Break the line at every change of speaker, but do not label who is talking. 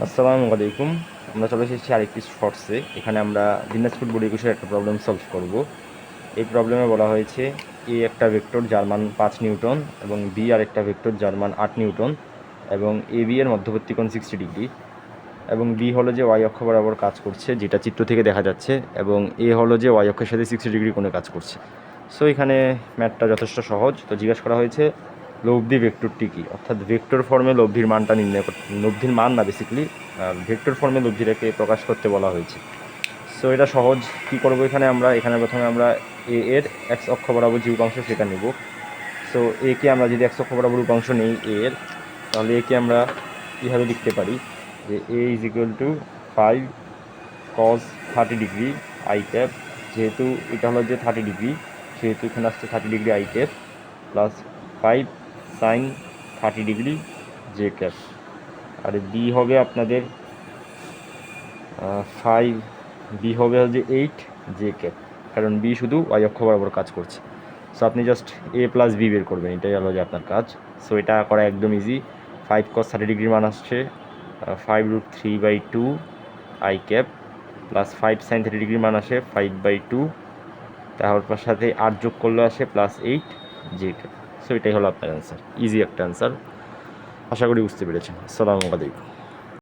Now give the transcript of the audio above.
আসসালামু আলাইকুম। আমরা চলে এসেছি আরেকটি শর্টসে। এখানে আমরা দিনাজপুর বোর্ড ২১-এর একটা প্রবলেম সলভ করব। এই প্রবলেমে বলা হয়েছে এ একটা ভেক্টর যার মান ৫ নিউটন এবং বি আরেকটা ভেক্টর যার মান ৮ নিউটন এবং এ বি এর মধ্যবর্তী কোণ ৬০ ডিগ্রি এবং বি হলো যে ওয়াই অক্ষ বরাবর কাজ করছে, যেটা চিত্র থেকে দেখা যাচ্ছে, এবং এ হলো যে ওয়াই অক্ষের সাথে ৬০ ডিগ্রি কোণে কাজ করছে। সো এখানে ম্যাথটা যথেষ্ট সহজ। তো জিজ্ঞেস করা হয়েছে লব্ধি ভেক্টরটি কী, অর্থাৎ ভেক্টর ফর্মে লব্ধির মানটা নির্ণয় করতে, লব্ধির মান না বেসিক্যালি ভেক্টর ফর্মে লব্ধিটাকে প্রকাশ করতে বলা হয়েছে। সো এটা সহজ। কী করবো এখানে প্রথমে আমরা এ এর এক্স অক্ষ বরাবর যে উপাংশ সেটা নেব। সো এ কে আমরা যদি এক্স অক্ষ বরাবর উপাংশ নেই এ এর, তাহলে একে আমরা কীভাবে লিখতে পারি যে A is equal to 5 cos 30 degree I cap, যেহেতু এটা হলো যে 30 ডিগ্রি, সেহেতু এখানে আসছে 30 degree I cap plus 5 sine 30 degree J cap. আর বি হবে আপনাদের 5, বি হবে হচ্ছে 8 জে ক্যাপ, কারণ বি শুধু ওয়াই অক্ষ বরাবর কাজ করছে। সো আপনি জাস্ট এ প্লাস বি বের করবেন, এটাই হলো যে আপনার কাজ। সো এটা করা একদম ইজি। 5 cos 30 ডিগ্রির মান আসছে 5√3/2 আই ক্যাপ প্লাস 5 সাইন 30 ডিগ্রির মান আসে 5/2, তারপর সাথে 8 যোগ করলে আসে +8 জে ক্যাপ। সো এটাই হলো আপনার অ্যান্সার। ইজি একটা অ্যান্সার। আশা করি বুঝতে পেরেছেন। আসসালামু আলাইকুম।